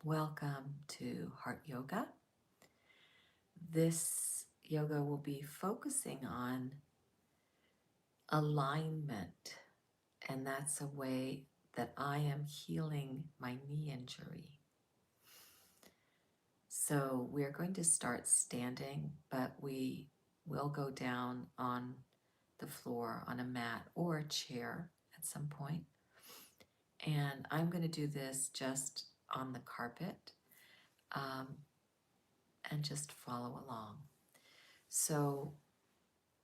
Welcome to Heart Yoga. This yoga will be focusing on alignment, and that's a way that I am healing my knee injury. So we're going to start standing, but we will go down on the floor on a mat or a chair at some point. And I'm going to do this just on the carpet um, and just follow along. So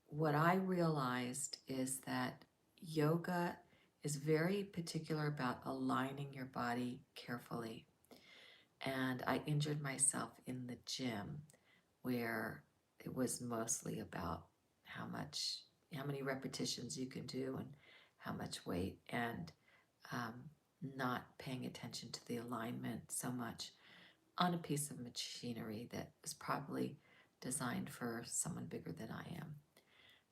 what I realized is that yoga is very particular about aligning your body carefully. And I injured myself in the gym where it was mostly about how many repetitions you can do and how much weight, and um, not paying attention to the alignment so much on a piece of machinery that was probably designed for someone bigger than I am.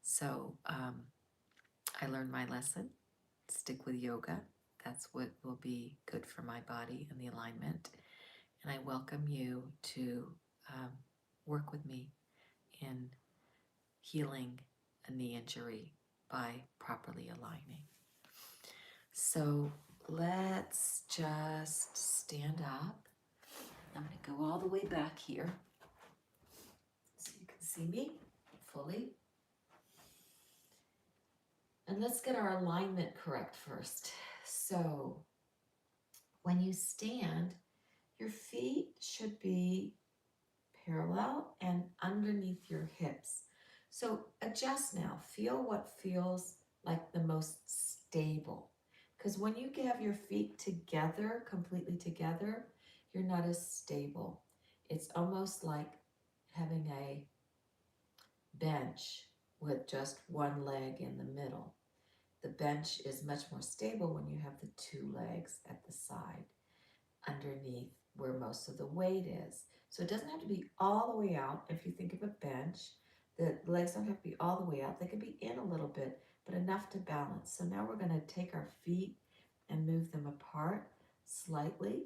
So I learned my lesson. Stick with yoga. That's what will be good for my body and the alignment. And I welcome you to um, work with me in healing a knee injury by properly aligning. So let's just stand up. I'm going to go all the way back here so you can see me fully. And let's get our alignment correct first. So when you stand, your feet should be parallel and underneath your hips. So adjust now. Feel what feels like the most stable. Because when you have your feet together, completely together, you're not as stable. It's almost like having a bench with just one leg in the middle. The bench is much more stable when you have the two legs at the side underneath where most of the weight is. So it doesn't have to be all the way out. If you think of a bench, the legs don't have to be all the way out. They can be in a little bit, but enough to balance. So now we're going to take our feet and move them apart slightly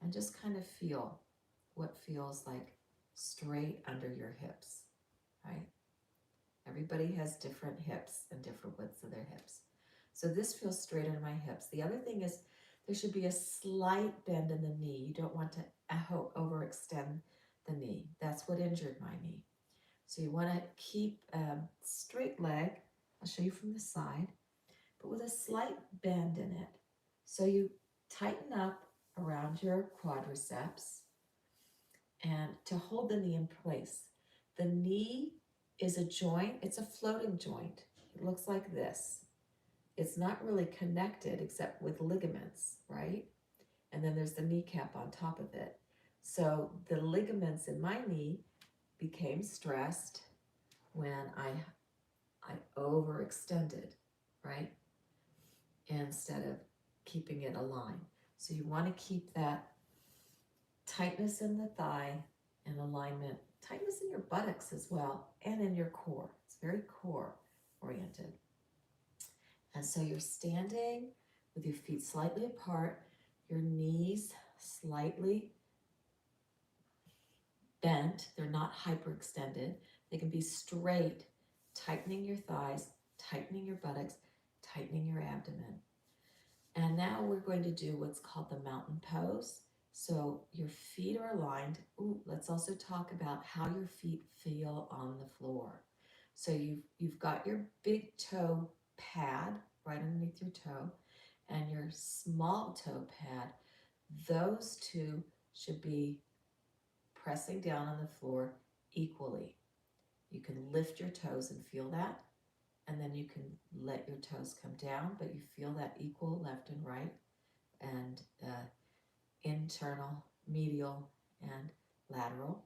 and just kind of feel what feels like straight under your hips, right? Everybody has different hips and different widths of their hips. So this feels straight under my hips. The other thing is there should be a slight bend in the knee. You don't want to overextend the knee. That's what injured my knee. So you want to keep a straight leg. I'll show you from the side, but with a slight bend in it. So you tighten up around your quadriceps and to hold the knee in place. The knee is a joint. It's a floating joint. It looks like this. It's not really connected except with ligaments, right? And then there's the kneecap on top of it. So the ligaments in my knee became stressed when I overextended, right? Instead of keeping it aligned. So you want to keep that tightness in the thigh and alignment, tightness in your buttocks as well, and in your core. It's very core oriented. And so you're standing with your feet slightly apart, your knees slightly bent. They're not hyperextended. They can be straight, tightening your thighs, tightening your buttocks, tightening your abdomen. And now we're going to do what's called the mountain pose. So your feet are aligned. Ooh, let's also talk about how your feet feel on the floor. So you've got your big toe pad right underneath your toe and your small toe pad. Those two should be pressing down on the floor equally. You can lift your toes and feel that, and then you can let your toes come down, but you feel that equal left and right, and internal, medial, and lateral.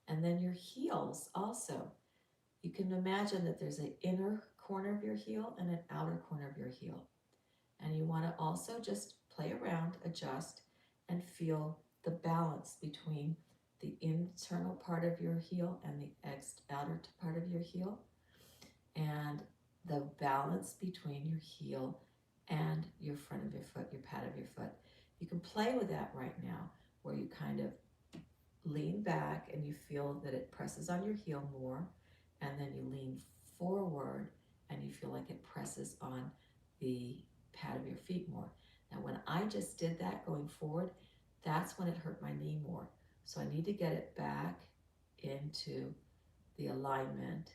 And then your heels also. You can imagine that there's an inner corner of your heel and an outer corner of your heel. And you want to also just play around, adjust, and feel the balance between the internal part of your heel and the outer part of your heel, and the balance between your heel and your front of your foot, your pad of your foot. You can play with that right now. where you kind of lean back and you feel that it presses on your heel more, and then you lean forward and you feel like it presses on the pad of your feet more. Now, when I just did that going forward, that's when it hurt my knee more. So I need to get it back into the alignment,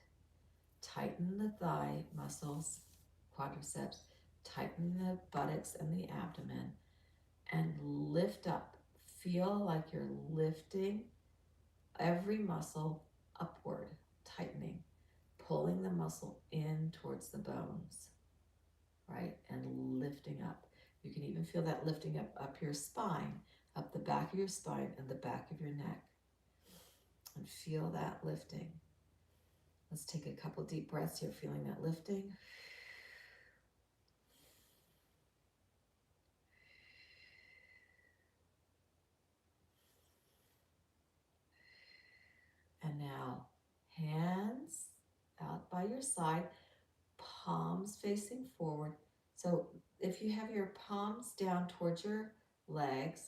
tighten the thigh muscles, quadriceps, tighten the buttocks and the abdomen, and lift up. Feel like you're lifting every muscle upward, tightening, pulling the muscle in towards the bones, right? And lifting up. You can even feel that lifting up your spine, up the back of your spine and the back of your neck. And feel that lifting. Let's take a couple deep breaths here, feeling that lifting. And now, hands out by your side, palms facing forward. So if you have your palms down towards your legs,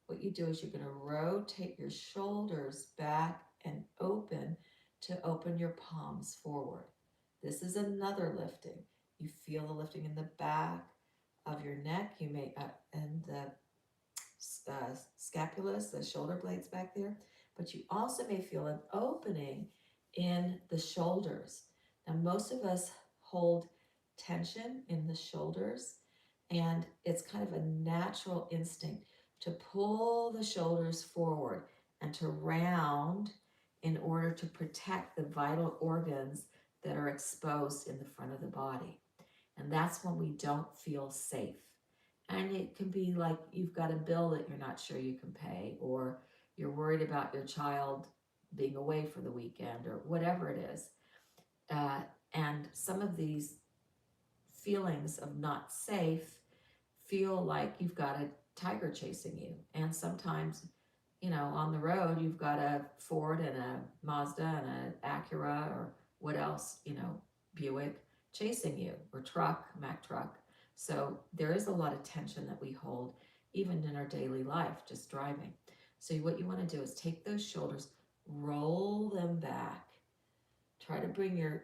what you do is you're going to rotate your shoulders back and open to open your palms forward. This is another lifting. You feel the lifting in the back of your neck. You may, and the scapulas, the shoulder blades back there, but you also may feel an opening in the shoulders. Now, most of us hold tension in the shoulders, and it's kind of a natural instinct to pull the shoulders forward and to round in order to protect the vital organs that are exposed in the front of the body. And that's when we don't feel safe. And it can be like you've got a bill that you're not sure you can pay, or you're worried about your child being away for the weekend, or whatever it is. And some of these feelings of not safe feel like you've got a tiger chasing you. And sometimes, on the road, you've got a Ford and a Mazda and an Acura or what else, Buick chasing you, or truck, Mack truck. So there is a lot of tension that we hold even in our daily life, just driving. So what you want to do is take those shoulders, roll them back, try to bring your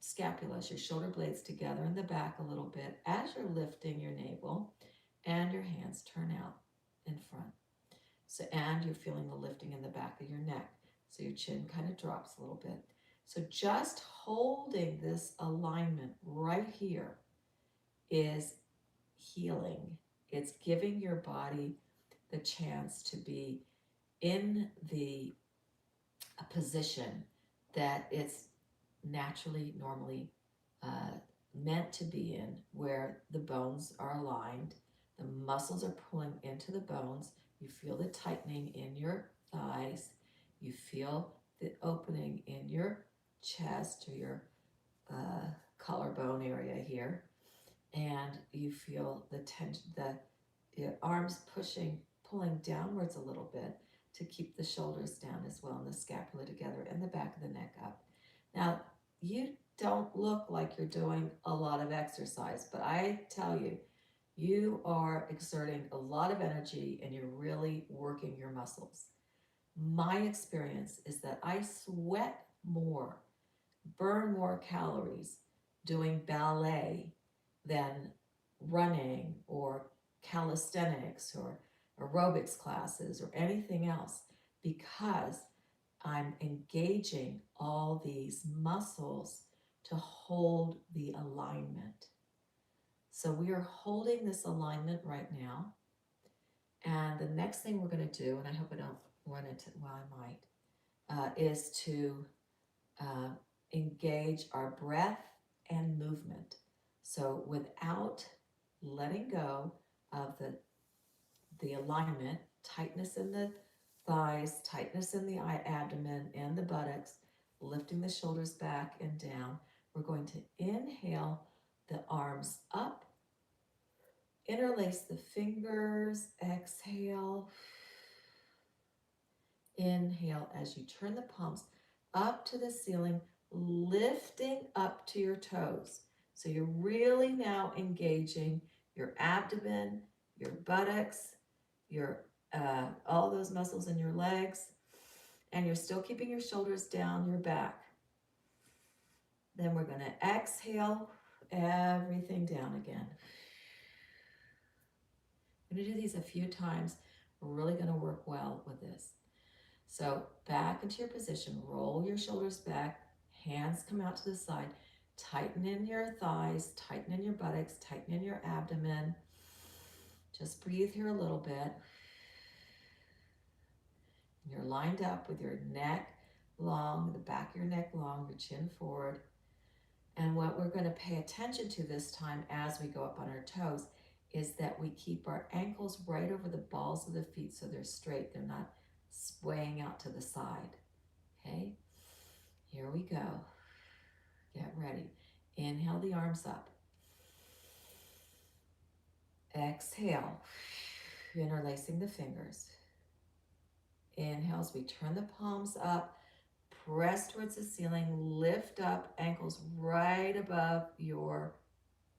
scapulas, your shoulder blades together in the back a little bit as you're lifting your navel, and your hands turn out in front. So, and you're feeling the lifting in the back of your neck. So your chin kind of drops a little bit. So just holding this alignment right here is healing. It's giving your body the chance to be in the position that it's naturally, normally meant to be in, where the bones are aligned, the muscles are pulling into the bones, you feel the tightening in your thighs, you feel the opening in your chest or your collarbone area here, and you feel the tension, the arms pulling downwards a little bit to keep the shoulders down as well, and the scapula together, and the back of the neck up. Now, you don't look like you're doing a lot of exercise, but I tell you, you are exerting a lot of energy and you're really working your muscles. My experience is that I sweat more, burn more calories doing ballet than running or calisthenics or aerobics classes or anything else, because I'm engaging all these muscles to hold the alignment. So we are holding this alignment right now. And the next thing we're going to do, and I hope I don't run into, well, I might, is to engage our breath and movement. So without letting go of the alignment, tightness in the thighs, tightness in the abdomen and the buttocks, lifting the shoulders back and down, we're going to inhale the arms up, interlace the fingers, exhale. Inhale as you turn the palms up to the ceiling, lifting up to your toes. So you're really now engaging your abdomen, your buttocks, your all those muscles in your legs, and you're still keeping your shoulders down, your back. Then we're going to exhale everything down again. I'm going to do these a few times. We're really going to work well with this. So back into your position, roll your shoulders back, hands come out to the side, tighten in your thighs, tighten in your buttocks, tighten in your abdomen. Just breathe here a little bit. You're lined up with your neck long, the back of your neck long, your chin forward. And what we're going to pay attention to this time as we go up on our toes is that we keep our ankles right over the balls of the feet so they're straight. They're not swaying out to the side. Okay? Here we go. Get ready. Inhale the arms up. Exhale, interlacing the fingers. Inhale as we turn the palms up, press towards the ceiling, lift up, ankles right above your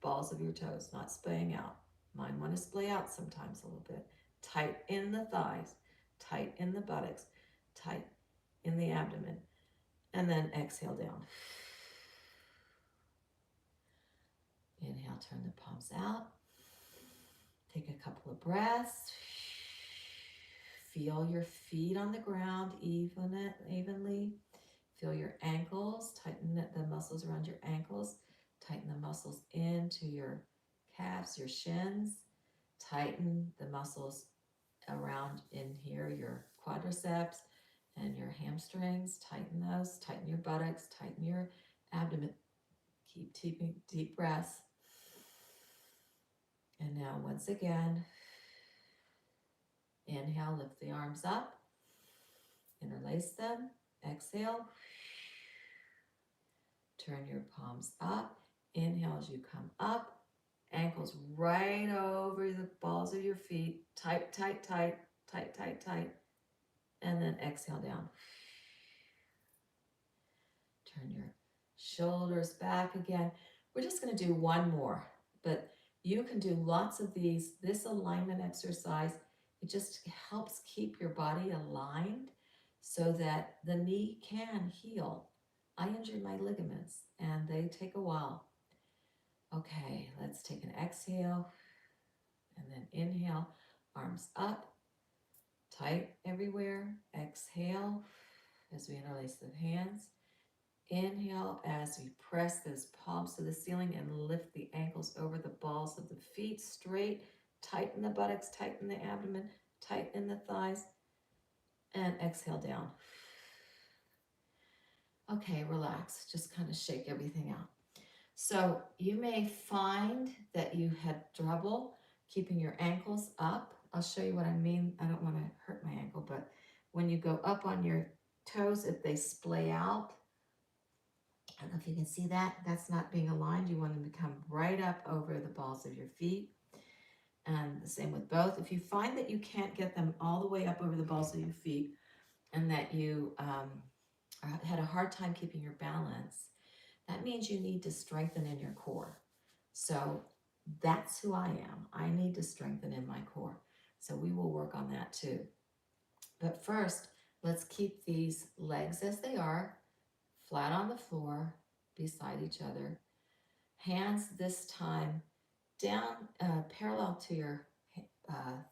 balls of your toes, not splaying out. Mine want to splay out sometimes a little bit. Tight in the thighs, tight in the buttocks, tight in the abdomen. And then exhale down. Inhale, turn the palms out. Take a couple of breaths. Feel your feet on the ground evenly. Feel your ankles. Tighten the muscles around your ankles. Tighten the muscles into your calves, your shins. Tighten the muscles around in here, your quadriceps and your hamstrings. Tighten those. Tighten your buttocks. Tighten your abdomen. Keep taking deep breaths. And now once again, inhale, lift the arms up, interlace them, exhale, turn your palms up, inhale as you come up, ankles right over the balls of your feet, tight, tight, tight, tight, tight, tight, and then exhale down. Turn your shoulders back again. We're just going to do one more, but you can do lots of these. This alignment exercise, it just helps keep your body aligned so that the knee can heal. I injured my ligaments and they take a while. Okay, let's take an exhale and then inhale, arms up, tight everywhere. Exhale as we interlace the hands. Inhale as we press those palms to the ceiling and lift the ankles over the balls of the feet straight. Tighten the buttocks, tighten the abdomen, tighten the thighs, and exhale down. Okay, relax. Just kind of shake everything out. So you may find that you had trouble keeping your ankles up. I'll show you what I mean. I don't want to hurt my ankle, but when you go up on your toes, if they splay out, I don't know if you can see that. That's not being aligned. You want them to come right up over the balls of your feet. And the same with both. If you find that you can't get them all the way up over the balls of your feet and that you had a hard time keeping your balance, that means you need to strengthen in your core. So that's who I am. I need to strengthen in my core. So we will work on that too. But first, let's keep these legs as they are, flat on the floor, beside each other. Hands this time down, parallel to your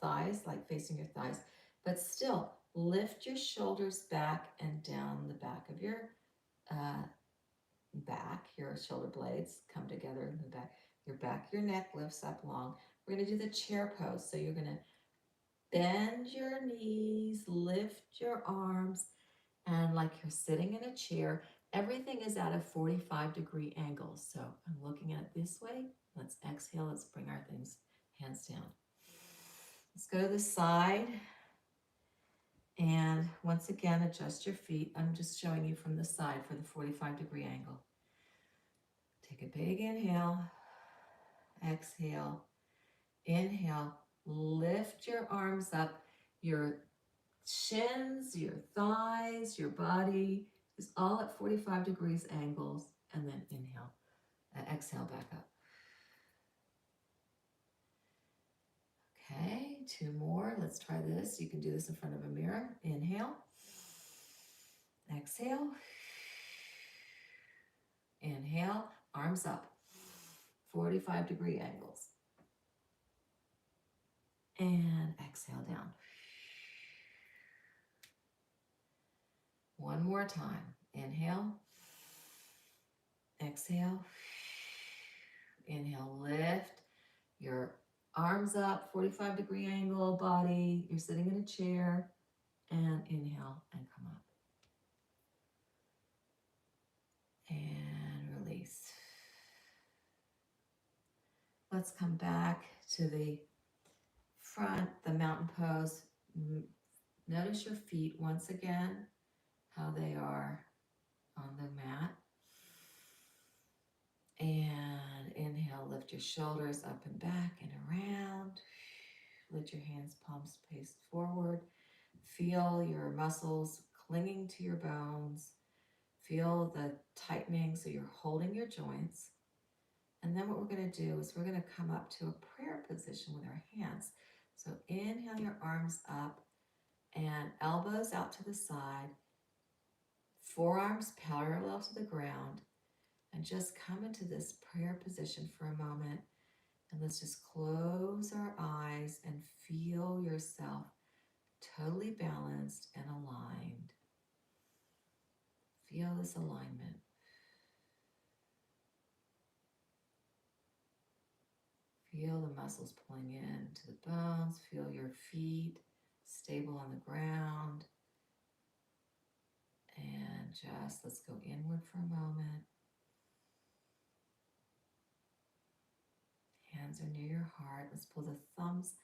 thighs, like facing your thighs, but still lift your shoulders back and down the back of your back. Your shoulder blades come together in the back, your neck lifts up long. We're going to do the chair pose. So you're going to bend your knees, lift your arms, and like you're sitting in a chair. Everything is at a 45-degree angle. So I'm looking at it this way. Let's exhale. Let's bring our hands down. Let's go to the side. And once again, adjust your feet. I'm just showing you from the side for the 45-degree angle. Take a big inhale. Exhale. Inhale. Lift your arms up. Your shins, your thighs, your body is all at 45 degrees angles, and then inhale, exhale back up. Okay, 2 more. Let's try this. You can do this in front of a mirror. Inhale. Exhale. Inhale. Arms up. 45-degree angles. And exhale down. One more time. Inhale. Exhale. Inhale, lift your arms up, 45-degree angle, body. You're sitting in a chair. And inhale and come up. And release. Let's come back to the front, the mountain pose. Notice your feet once again, how they are on the mat. And inhale, lift your shoulders up and back and around. Let your hands, palms face forward. Feel your muscles clinging to your bones. Feel the tightening so you're holding your joints. And then what we're going to do is we're going to come up to a prayer position with our hands. So inhale your arms up and elbows out to the side, forearms parallel to the ground, and just come into this prayer position for a moment. And let's just close our eyes and feel yourself totally balanced and aligned. Feel this alignment. Feel the muscles pulling in to the bones. Feel your feet stable on the ground. And just let's go inward for a moment. Hands are near your heart. Let's pull the thumbs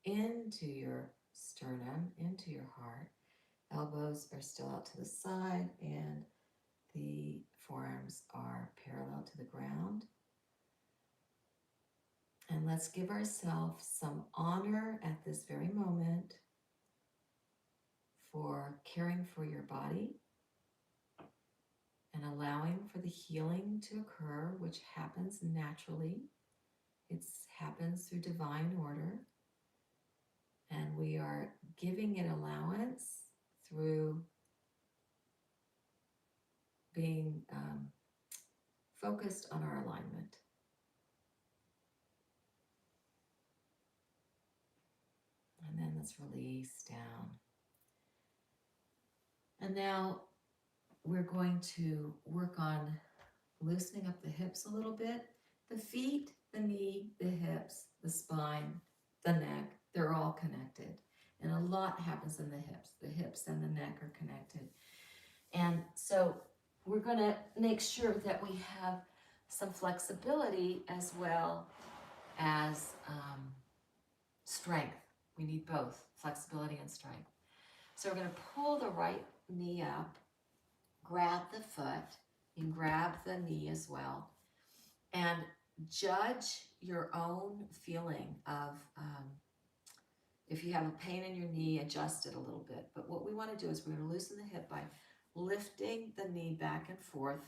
into your sternum, into your heart. Elbows are still out to the side and the forearms are parallel to the ground. And let's give ourselves some honor at this very moment for caring for your body and allowing for the healing to occur, which happens naturally. It happens through divine order. And we are giving it allowance through being focused on our alignment. And then let's release down. And now we're going to work on loosening up the hips a little bit. The feet, the knee, the hips, the spine, the neck, they're all connected. And a lot happens in the hips. The hips and the neck are connected. And so we're going to make sure that we have some flexibility as well as strength. We need both flexibility and strength. So we're going to pull the right knee up, grab the foot, you can grab the knee as well, and judge your own feeling of if you have a pain in your knee, adjust it a little bit. But what we want to do is we're going to loosen the hip by lifting the knee back and forth,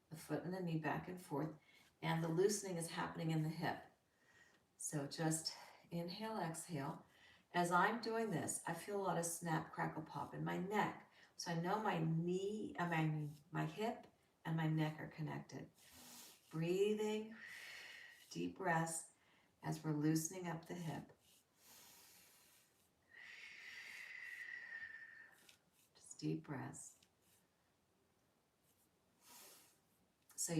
the foot and the knee back and forth, and the loosening is happening in the hip. So just inhale, exhale. As I'm doing this, I feel a lot of snap, crackle, pop in my neck. So I know my knee, my hip and my neck are connected. Breathing, deep breaths as we're loosening up the hip. Just deep breaths. So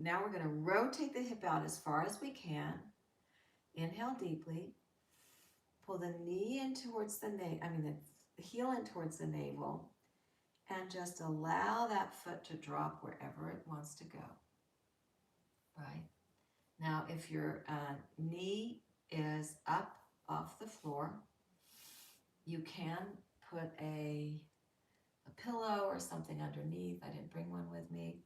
now we're going to rotate the hip out as far as we can. Inhale deeply. Pull the knee in towards the the heel in towards the navel, and just allow that foot to drop wherever it wants to go. Right? Now, if your knee is up off the floor, you can put a pillow or something underneath. I didn't bring one with me.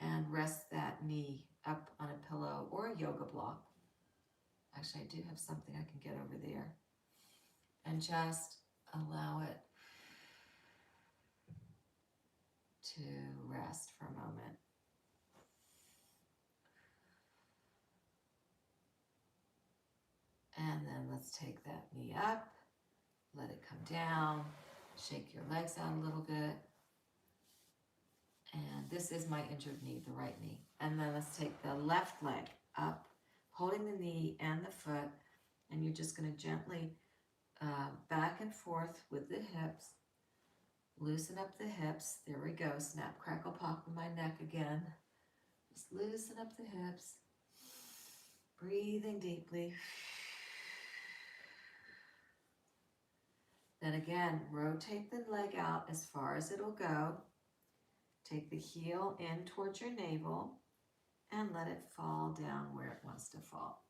And rest that knee up on a pillow or a yoga block. Actually, I do have something I can get over there. And just allow it to rest for a moment. And then let's let's take that knee up, let it come down, shake your legs out a little bit. And this is my injured knee, the right knee. And then let's take the left leg up, holding the knee and the foot, and you're just going to gently back and forth with the hips. Loosen up the hips. There we go. Snap, crackle, pop in my neck again. Just loosen up the hips. Breathing deeply. Then again, rotate the leg out as far as it'll go. Take the heel in towards your navel and let it fall down where it wants to fall.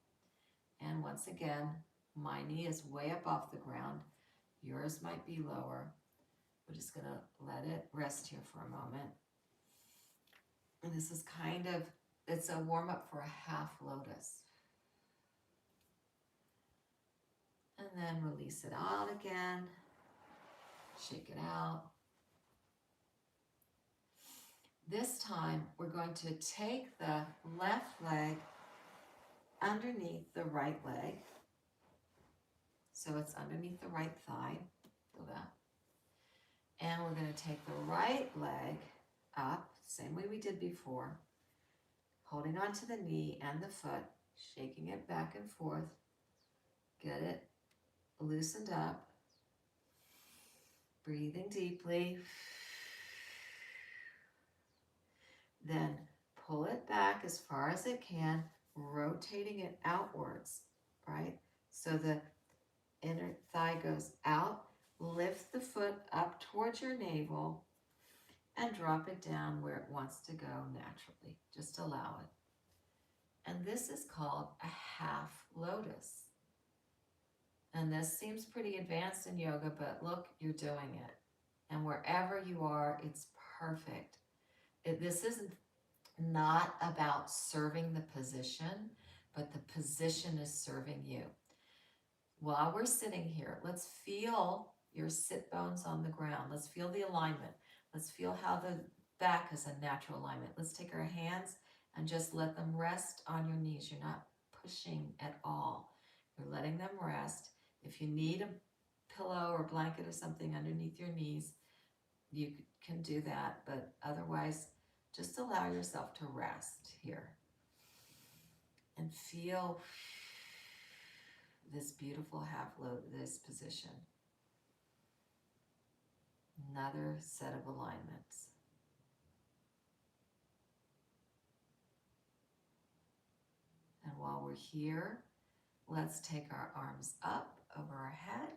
And once again, my knee is way up off the ground. Yours might be lower. We're just going to let it rest here for a moment. And this is kind of, it's a warm-up for a half lotus. And then release it out again. Shake it out. This time, we're going to take the left leg underneath the right leg. So it's underneath the right thigh. Feel that? And we're going to take the right leg up, same way we did before, holding onto the knee and the foot, shaking it back and forth. Get it loosened up. Breathing deeply. Then pull it back as far as it can, rotating it outwards, right? So the inner thigh goes out. Lift the foot up towards your navel and drop it down where it wants to go naturally. Just allow it. And this is called a half lotus. And this seems pretty advanced in yoga, but look, you're doing it. And wherever you are, it's perfect. This is not about serving the position, but the position is serving you. While we're sitting here, let's feel your sit bones on the ground. Let's feel the alignment. Let's feel how the back is a natural alignment. Let's take our hands and just let them rest on your knees. You're not pushing at all. You're letting them rest. If you need a pillow or blanket or something underneath your knees, you can do that, but otherwise, just allow yourself to rest here and feel this beautiful half lotus position. Another set of alignments. And while we're here, let's take our arms up over our head.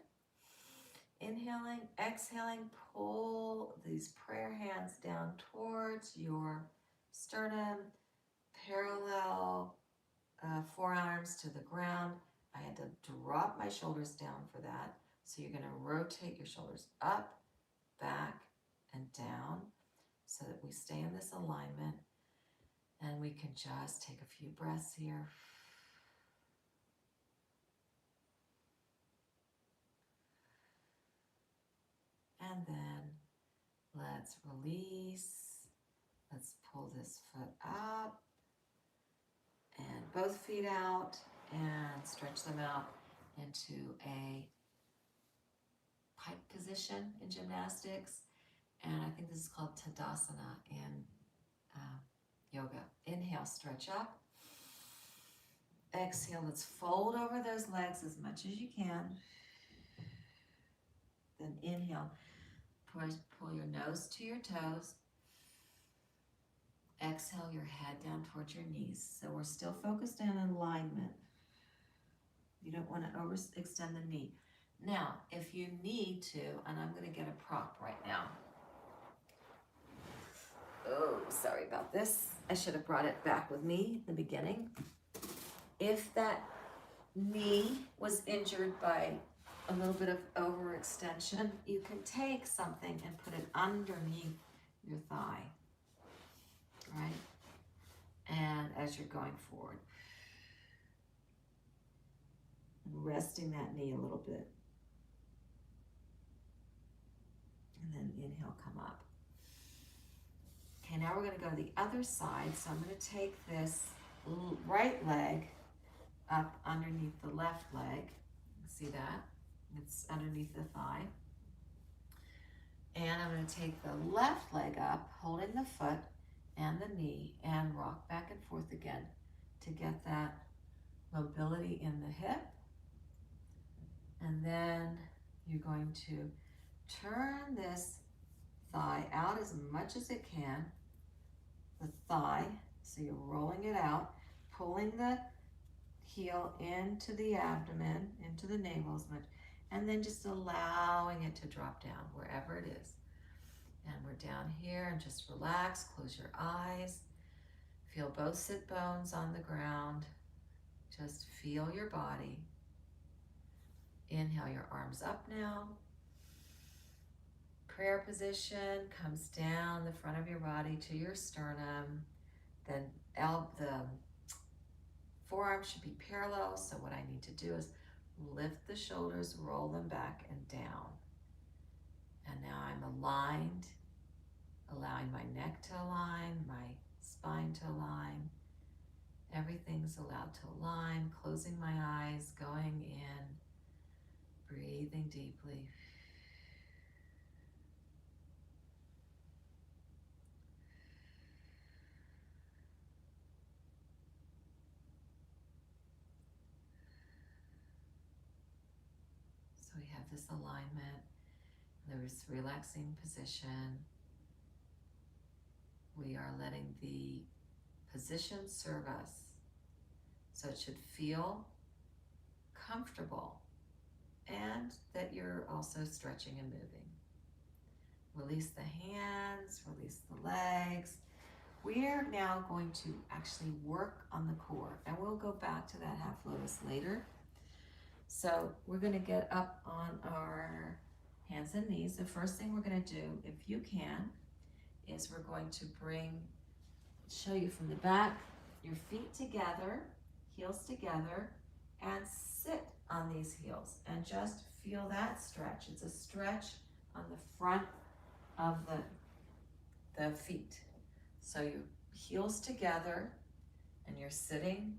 Inhaling, exhaling, pull these prayer hands down towards your sternum, parallel forearms to the ground. I had to drop my shoulders down for that. So you're going to rotate your shoulders up, back, and down so that we stay in this alignment. And we can just take a few breaths here. And then let's release. Let's pull this foot up and both feet out and stretch them out into a pike position in gymnastics. And I think this is called Tadasana in yoga. Inhale, stretch up. Exhale, let's fold over those legs as much as you can. Then inhale, pull your nose to your toes. Exhale your head down towards your knees. So we're still focused in alignment. You don't want to overextend the knee. Now, if you need to, and I'm going to get a prop right now. Oh, sorry about this. I should have brought it back with me in the beginning. If that knee was injured by a little bit of overextension, you can take something and put it underneath your thigh, right? And as you're going forward, resting that knee a little bit. And then inhale, come up. Okay, now we're going to go to the other side. So I'm going to take this right leg up underneath the left leg. See that? It's underneath the thigh. And I'm going to take the left leg up, holding the foot and the knee, and rock back and forth again to get that mobility in the hip. And then you're going to turn this thigh out as much as it can, the thigh, so you're rolling it out, pulling the heel into the abdomen, into the navel as much, and then just allowing it to drop down wherever it is. And we're down here, and just relax, close your eyes, feel both sit bones on the ground, just feel your body. Inhale your arms up now. Prayer position comes down the front of your body to your sternum. Then the forearms should be parallel. So what I need to do is lift the shoulders, roll them back and down. And now I'm aligned, allowing my neck to align, my spine to align. Everything's allowed to align, closing my eyes, going in, breathing deeply. So we have this alignment, this relaxing position. We are letting the position serve us. So it should feel comfortable and that you're also stretching and moving. Release the hands, release the legs. We're now going to actually work on the core, and we'll go back to that half lotus later. So we're going to get up on our hands and knees. The first thing we're going to do, if you can, is we're going to show you from the back, your feet together, heels together, and sit on these heels and just feel that stretch. It's a stretch on the front of the feet. So your heels together and you're sitting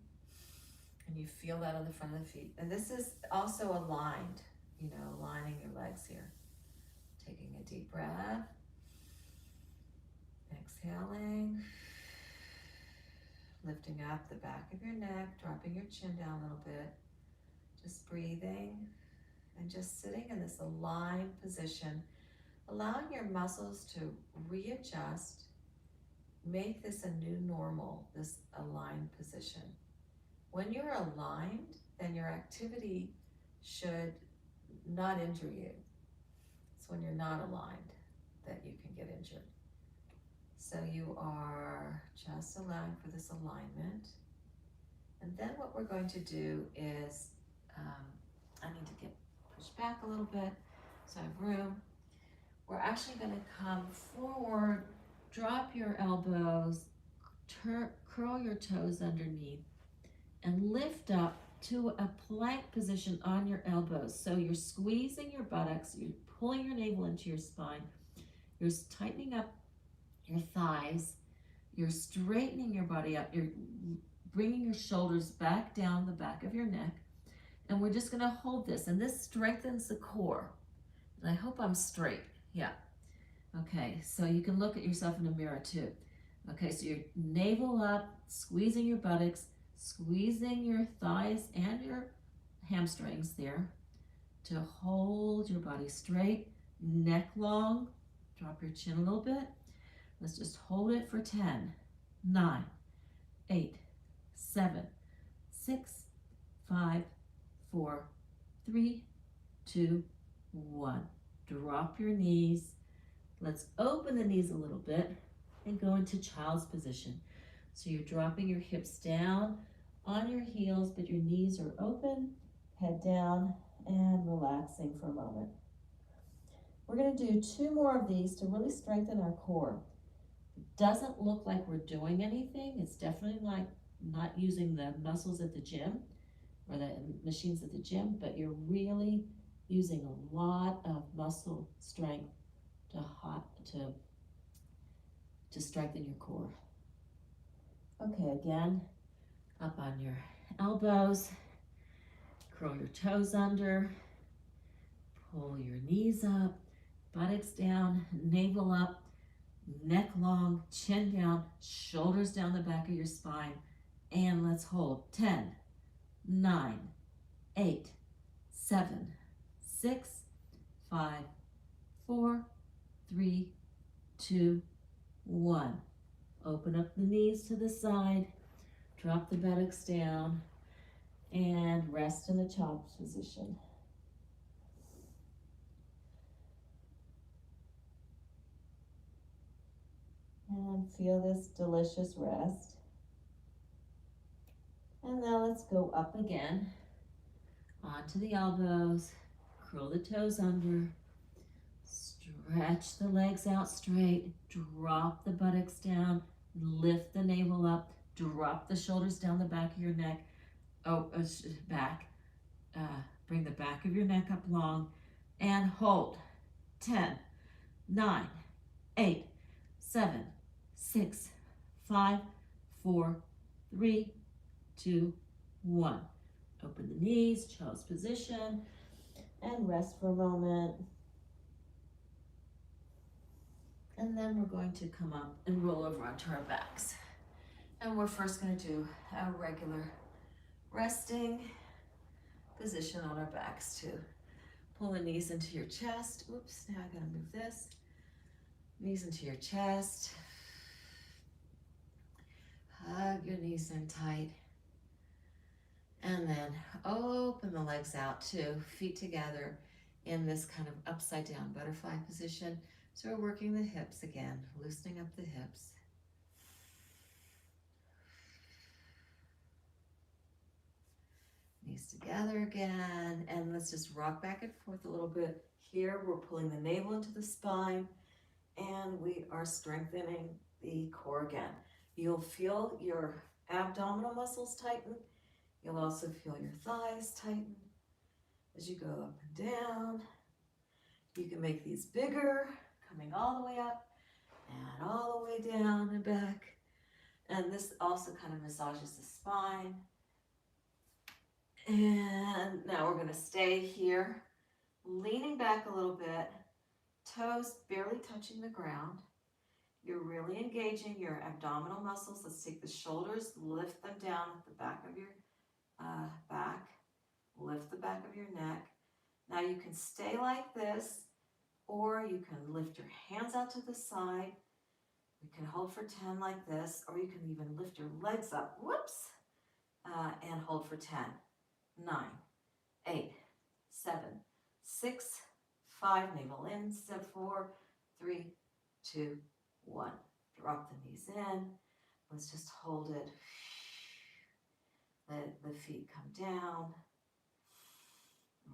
and you feel that on the front of the feet. And this is also aligned, aligning your legs here. Taking a deep breath, exhaling, lifting up the back of your neck, dropping your chin down a little bit, just breathing and just sitting in this aligned position, allowing your muscles to readjust, make this a new normal, this aligned position. When you're aligned, then your activity should not injure you. It's when you're not aligned that you can get injured. So you are just allowing for this alignment. And then what we're going to do is, I need to get pushed back a little bit so I have room. We're actually going to come forward, drop your elbows, curl your toes underneath, and lift up to a plank position on your elbows. So you're squeezing your buttocks, you're pulling your navel into your spine, you're tightening up your thighs, you're straightening your body up, you're bringing your shoulders back down the back of your neck, and we're just gonna hold this, and this strengthens the core. And I hope I'm straight, yeah. Okay, so you can look at yourself in the mirror too. Okay, so your navel up, squeezing your buttocks, squeezing your thighs and your hamstrings there to hold your body straight, neck long, drop your chin a little bit. Let's just hold it for 10, 9, 8, 7, 6, 5, 4, 3, 2, 1. Drop your knees. Let's open the knees a little bit and go into child's position. So you're dropping your hips down on your heels, but your knees are open, head down, and relaxing for a moment. We're going to do 2 more of these to really strengthen our core. It doesn't look like we're doing anything. It's definitely like not using the muscles at the gym or the machines at the gym, but you're really using a lot of muscle strength to strengthen your core. Okay, again, up on your elbows, Curl your toes under, pull your knees up, buttocks down, navel up, neck long, chin down, shoulders down the back of your spine, and let's hold 10, 9, 8, 7, 6, 5, 4, 3, 2, 1. Open up the knees to the side, drop the buttocks down, and rest in the child's position. And feel this delicious rest. And now let's go up again, onto the elbows, curl the toes under, stretch the legs out straight, drop the buttocks down, lift the navel up, drop the shoulders down the back of your neck, back, bring the back of your neck up long, and hold, 10, 9, 8, 7, 6, 5, 4, 3, 2, 1. Open the knees, child's position, and rest for a moment. And then we're going to come up and roll over onto our backs. And we're first going to do a regular resting position on our backs too. Pull the knees into your chest. Oops, now I gotta move this. Knees into your chest. Hug your knees in tight. And then open the legs out too, feet together in this kind of upside down butterfly position. So we're working the hips again, loosening up the hips. Knees together again, and let's just rock back and forth a little bit. Here we're pulling the navel into the spine, and we are strengthening the core again. You'll feel your abdominal muscles tighten. You'll also feel your thighs tighten as you go up and down. You can make these bigger, coming all the way up and all the way down and back. And this also kind of massages the spine. And now we're going to stay here, leaning back a little bit, toes barely touching the ground. You're really engaging your abdominal muscles. Let's take the shoulders, lift them down at the back of your back, lift the back of your neck. Now you can stay like this, or you can lift your hands out to the side. You can hold for 10 like this, or you can even lift your legs up, whoops, and hold for 10, 9, 8, 7, 6, 5, navel in, 4, 3, 2, 1. Drop the knees in. Let's just hold it. Let the feet come down.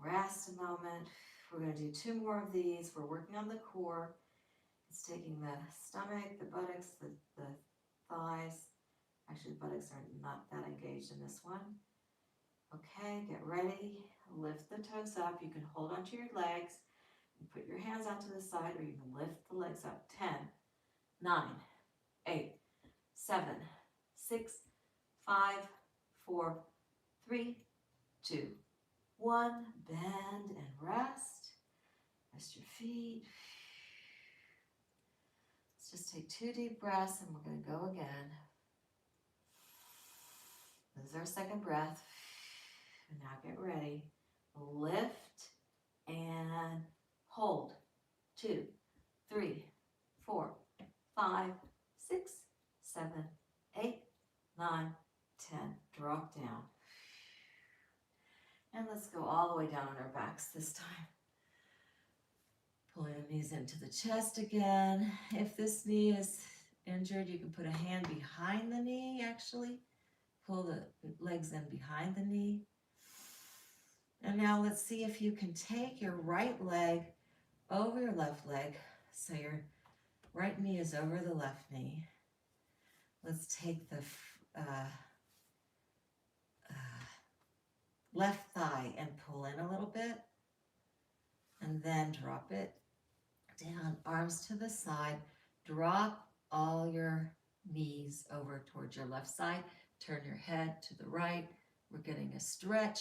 Rest a moment. We're going to do 2 more of these. We're working on the core. It's taking the stomach, the buttocks, the thighs. Actually, the buttocks are not that engaged in this one. Okay, get ready. Lift the toes up. You can hold onto your legs and put your hands out to the side, or you can lift the legs up. 10, 9, 8, 7, 6, 5, 4, 3, 2, 1. Bend and rest. Rest your feet. Let's just take 2 deep breaths, and we're going to go again. This is our second breath. And now get ready. Lift and hold. 2, 3, 4, 5, 6, 7, 8, 9, 10. Drop down. And let's go all the way down on our backs this time. Pulling the knees into the chest again. If this knee is injured, you can put a hand behind the knee, actually. Pull the legs in behind the knee. And now let's see if you can take your right leg over your left leg. So your right knee is over the left knee. Let's take the left thigh and pull in a little bit. And then drop it down, arms to the side. Drop all your knees over towards your left side. Turn your head to the right. We're getting a stretch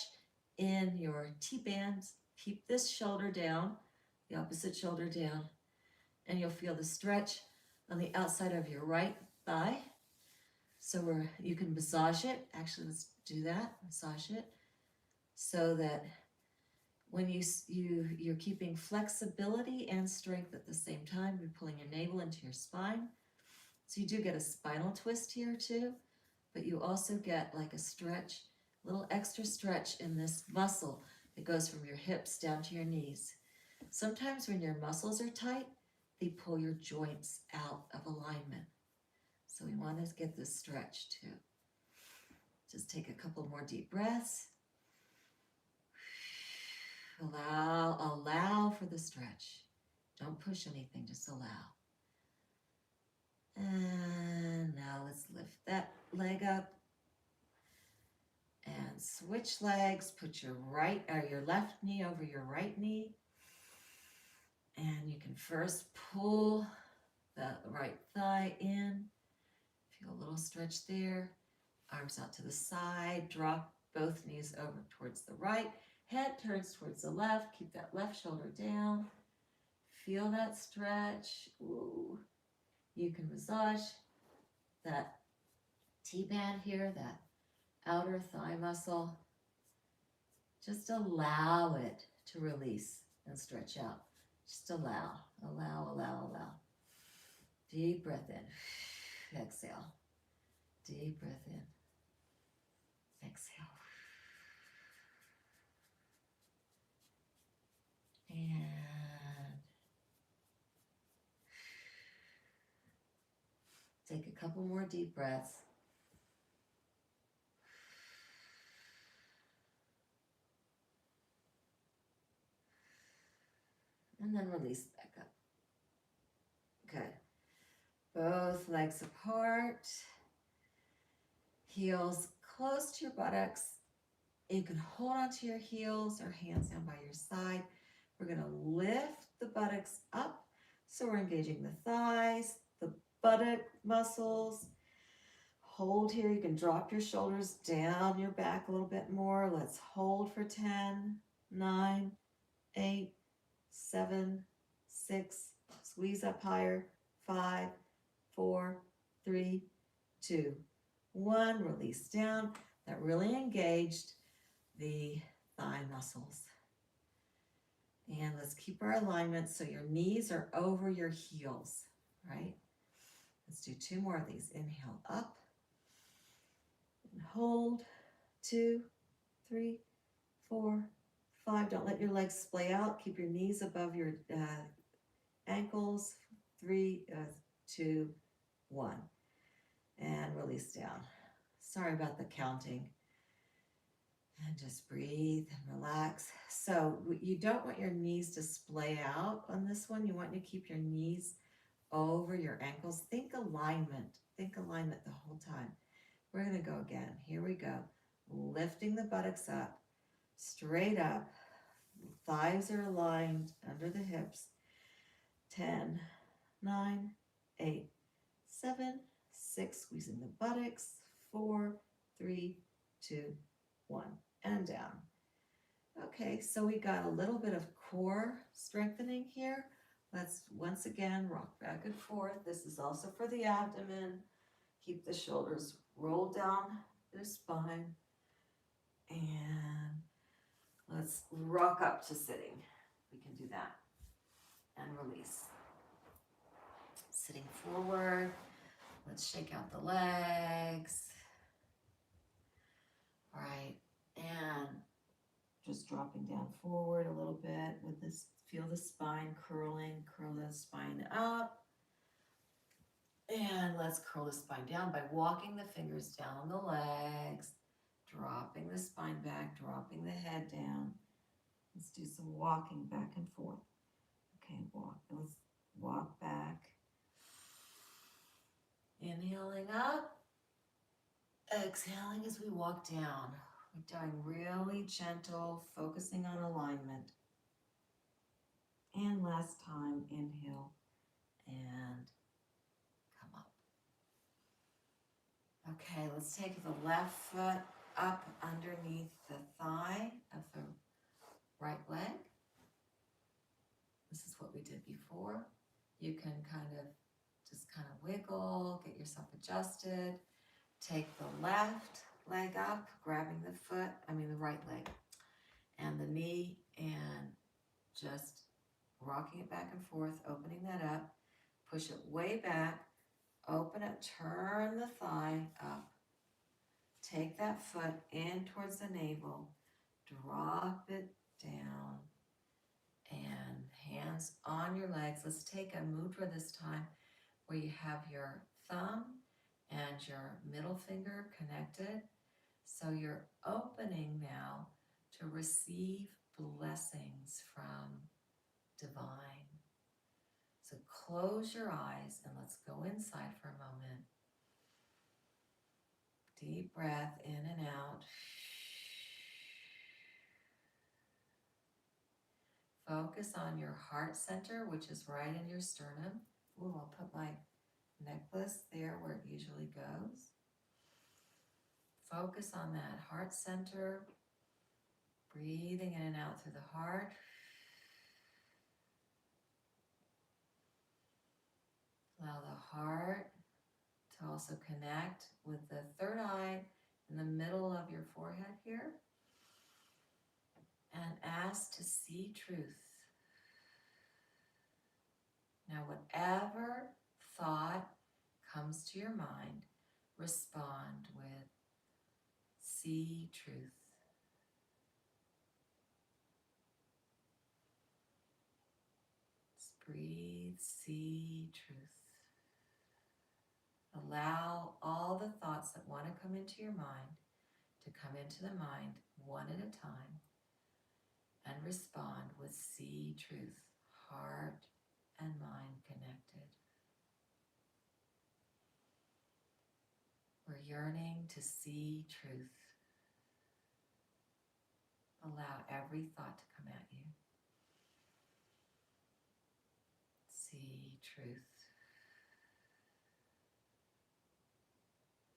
in your T-bands. Keep this shoulder down, the opposite shoulder down, and you'll feel the stretch on the outside of your right thigh. So you can massage it. Actually, let's do that. Massage it so that when you're keeping flexibility and strength at the same time. You're pulling your navel into your spine. So you do get a spinal twist here too, but you also get like a stretch, a little extra stretch in this muscle that goes from your hips down to your knees. Sometimes when your muscles are tight, they pull your joints out of alignment. So we want to get this stretch too. Just take a couple more deep breaths. Allow for the stretch. Don't push anything, just allow. And now let's lift that leg up and switch legs. Put your left knee over your right knee. And you can first pull the right thigh in. Feel a little stretch there. Arms out to the side. Drop both knees over towards the right. Head turns towards the left. Keep that left shoulder down. Feel that stretch. Ooh. You can massage that T-band here, that outer thigh muscle. Just allow it to release and stretch out. Just allow. Deep breath in. Exhale. Deep breath in. Exhale. And take a couple more deep breaths. And then release back up. Good. Both legs apart. Heels close to your buttocks. You can hold onto your heels or hands down by your side. We're going to lift the buttocks up. So we're engaging the thighs, the buttock muscles. Hold here. You can drop your shoulders down your back a little bit more. Let's hold for 10, 9, 8, 7, 6. Squeeze up higher. 5, 4, 3, 2, 1. Release down. That really engaged the thigh muscles. And let's keep our alignment so your knees are over your heels, right? Let's do 2 more of these. Inhale up and hold. 2, 3, 4, 5. Don't let your legs splay out. Keep your knees above your ankles. 3, 2, 1. And release down. Sorry about the counting. And just breathe and relax. So you don't want your knees to splay out on this one. You want to keep your knees over your ankles. Think alignment. Think alignment the whole time. We're going to go again. Here we go. Lifting the buttocks up, straight up. Thighs are aligned under the hips. 10, 9, 8, 7, 6. Squeezing the buttocks. 4, 3, 2, 1. And down. Okay, so we got a little bit of core strengthening here. Let's once again rock back and forth. This is also for the abdomen. Keep the shoulders rolled down the spine. And let's rock up to sitting. We can do that. And release. Sitting forward. Let's shake out the legs. All right. And just dropping down forward a little bit with this. Feel the spine curling. Curl the spine up. And let's curl the spine down by walking the fingers down the legs. Dropping the spine back. Dropping the head down. Let's do some walking back and forth. Okay, walk. Let's walk back. Inhaling up. Exhaling as we walk down. We're doing really gentle, focusing on alignment. And last time, inhale and come up. Okay, let's take the left foot up underneath the thigh of You can just kind of wiggle, get yourself adjusted. Take the left leg up, grabbing the right leg and the knee, and just rocking it back and forth, opening that up. Push it way back, open it, turn the thigh up. Take that foot in towards the navel, drop it down, and hands on your legs. Let's take a mudra this time where you have your thumb and your middle finger connected. So you're opening now to receive blessings from divine. So close your eyes and let's go inside for a moment. Deep breath in and out. Focus on your heart center, which is right in your sternum. Ooh, I'll put my necklace there where it usually goes. Focus on that heart center, breathing in and out through the heart. Allow the heart to also connect with the third eye in the middle of your forehead here. And ask to see truth. Now, whatever thought comes to your mind, respond with see truth. Just breathe, see truth. Allow all the thoughts that want to come into your mind to come into the mind one at a time and respond with see truth, heart and mind connected. We're yearning to see truth. Allow every thought to come at you. See truth.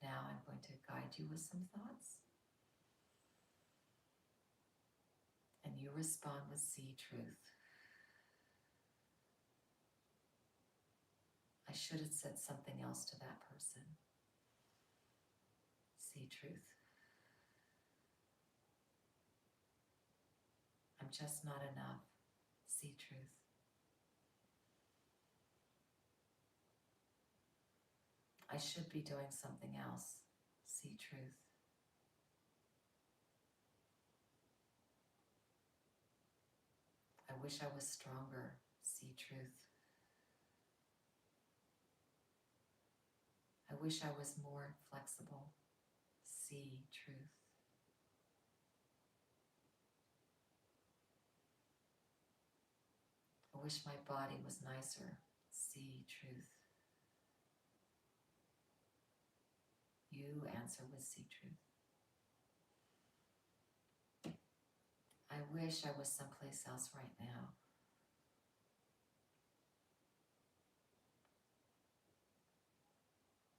Now I'm going to guide you with some thoughts. And you respond with see truth. I should have said something else to that person. See truth. I'm just not enough. See truth. I should be doing something else. See truth. I wish I was stronger. See truth. I wish I was more flexible. See truth. I wish my body was nicer. See truth. You answer with see truth. I wish I was someplace else right now.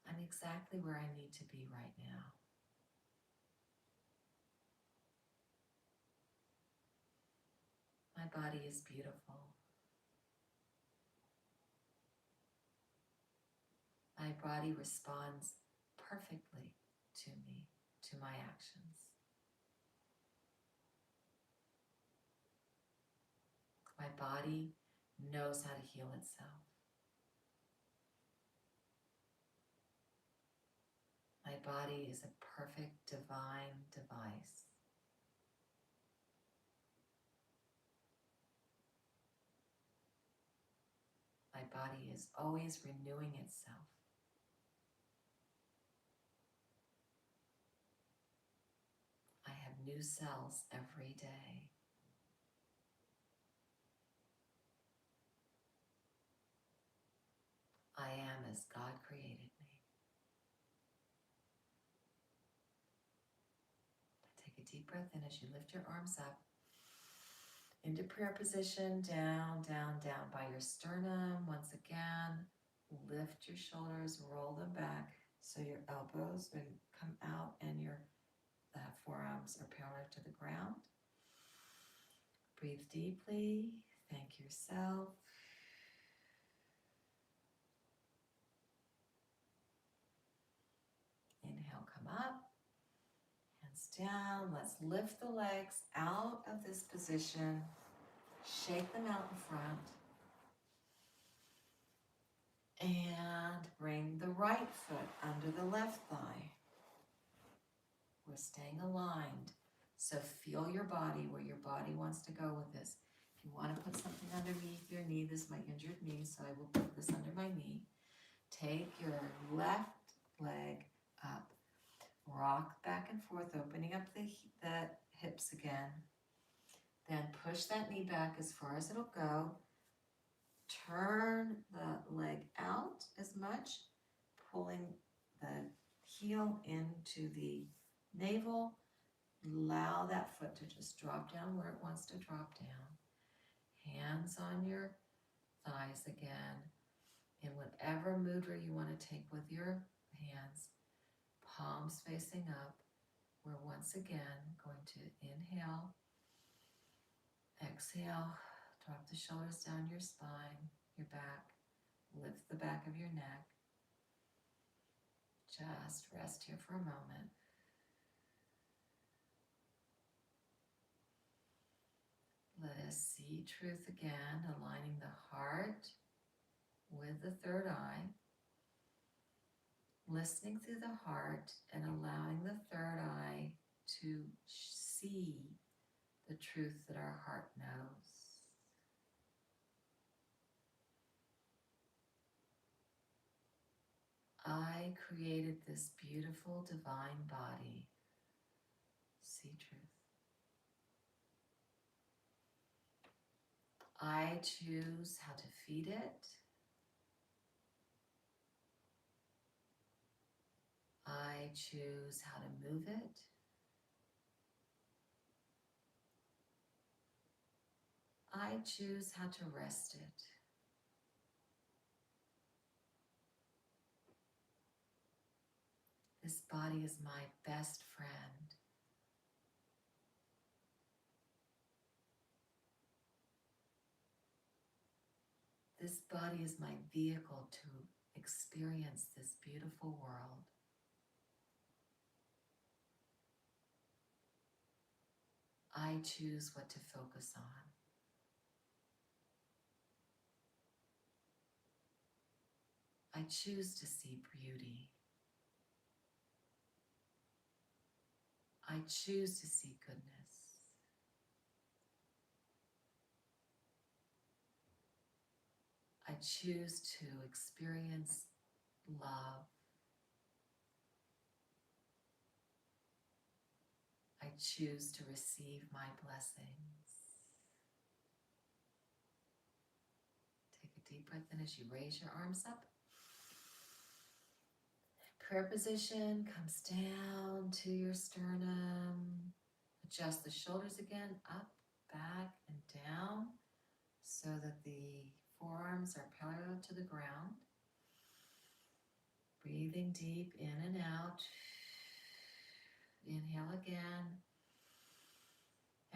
I'm exactly where I need to be right now. My body is beautiful. My body responds perfectly to me, to my actions. My body knows how to heal itself. My body is a perfect divine device. My body is always renewing itself. I have new cells every day. I am as God created me. Take a deep breath in as you lift your arms up into prayer position, down, down, down by your sternum. Once again, lift your shoulders, roll them back so your elbows would come out and your forearms are parallel to the ground. Breathe deeply, thank yourself. down. Let's lift the legs out of this position. Shake them out in front. And bring the right foot under the left thigh. We're staying aligned. So feel your body, where your body wants to go with this. If you want to put something underneath your knee, this is my injured knee, so I will put this under my knee. Take your left leg up. Rock back and forth, opening up the hips again. Then push that knee back as far as it'll go. Turn the leg out as much, pulling the heel into the navel. Allow that foot to just drop down where it wants to drop down. Hands on your thighs again. In whatever mudra you want to take with your hands. Palms facing up. We're once again going to inhale. Exhale. Drop the shoulders down your spine, your back. Lift the back of your neck. Just rest here for a moment. Let us see truth again, aligning the heart with the third eye. Listening through the heart and allowing the third eye to see the truth that our heart knows. I created this beautiful divine body. See truth. I choose how to feed it. I choose how to move it. I choose how to rest it. This body is my best friend. This body is my vehicle to experience this beautiful world. I choose what to focus on. I choose to see beauty. I choose to see goodness. I choose to experience love. I choose to receive my blessings. Take a deep breath in as you raise your arms up. Prayer position comes down to your sternum. Adjust the shoulders again, up, back, and down so that the forearms are parallel to the ground. Breathing deep in and out. Inhale again.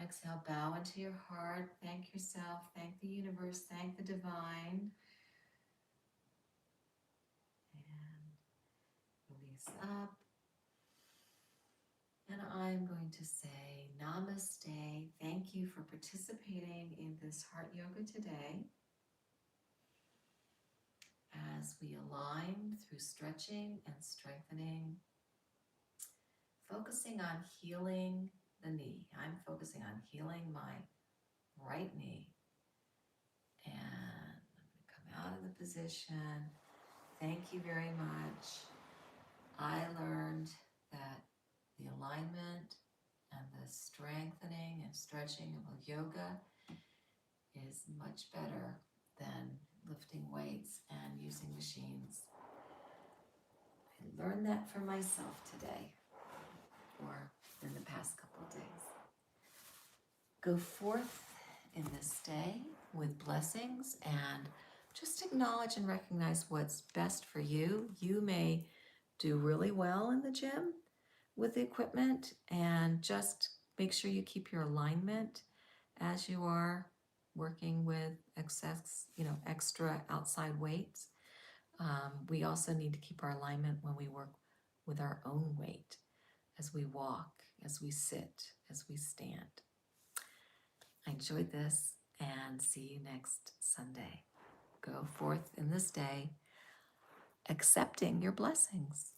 Exhale, bow into your heart. Thank yourself, thank the universe, thank the divine. And release up. And I'm going to say namaste. Thank you for participating in this heart yoga today. As we align through stretching and strengthening, focusing on healing the knee. I'm focusing on healing my right knee. And I'm going to come out of the position. Thank you very much. I learned that the alignment and the strengthening and stretching of yoga is much better than lifting weights and using machines. I learned that for myself today, or in the past couple of days. Go forth in this day with blessings and just acknowledge and recognize what's best for you. You may do really well in the gym with the equipment, and just make sure you keep your alignment as you are working with extra outside weights. We also need to keep our alignment when we work with our own weight as we walk, as we sit, as we stand. I enjoyed this, and see you next Sunday. Go forth in this day, accepting your blessings.